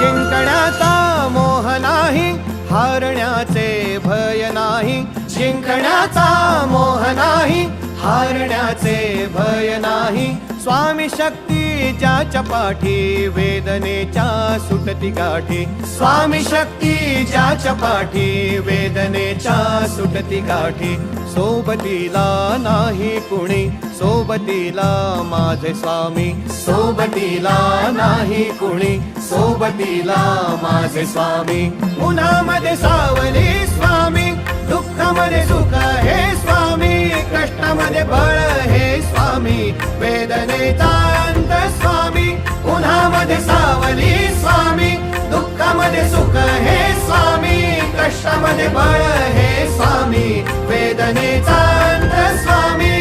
जिंकण्याचा मोह नाही, हारण्याचे भय नाही. जिंकण्याचा मोह नाही, हारण्याचे भय नाही. स्वामी शक्ती ज्याच्या पाठी, वेदनेच्या सुटती गाठी. स्वामी शक्ती ज्याच्या पाठी, वेदनेच्या सुटती गाठी. सोबतीला नाही कुणी, सोबतीला माझे स्वामी. सोबतीला नाही कुणी, सोबतीला माझे स्वामी. उन्हामध्ये सावली स्वामी, दुःखामध्ये सुख हे स्वामी. कष्टामध्ये बळ हे स्वामी, वेदनेचा अंत स्वामी. उन्हामध्ये सावली स्वामी, दुःखामध्ये सुख हे स्वामी. कष्टामध्ये बळ हे स्वामी, वेदनेचा अंत स्वामी.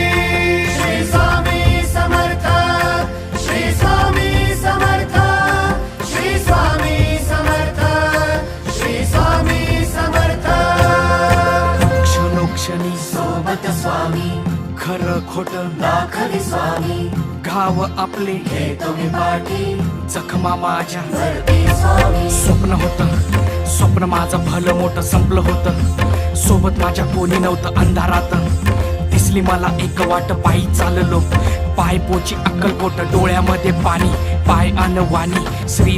श्री स्वामी समर्थ, श्री स्वामी समर्थ, श्री स्वामी समर्थ, श्री स्वामी समर्थ. क्षणोक्षणी सोबत स्वामी, खरं खोट दाखले स्वामी. घाव आपले हे तुम्ही पाठी, जखमा माझ्या भरते स्वामी. स्वप्न होतं, स्वप्न माझं भलं मोठं संपलं होतं. सोबत माझ्या कोणी नव्हतं अंधारात. दिसली मला एक वाट, पायी चाललो पाय पोची अक्कलकोट. डोळ्यामध्ये पाणी, पाय अन वाणी. श्री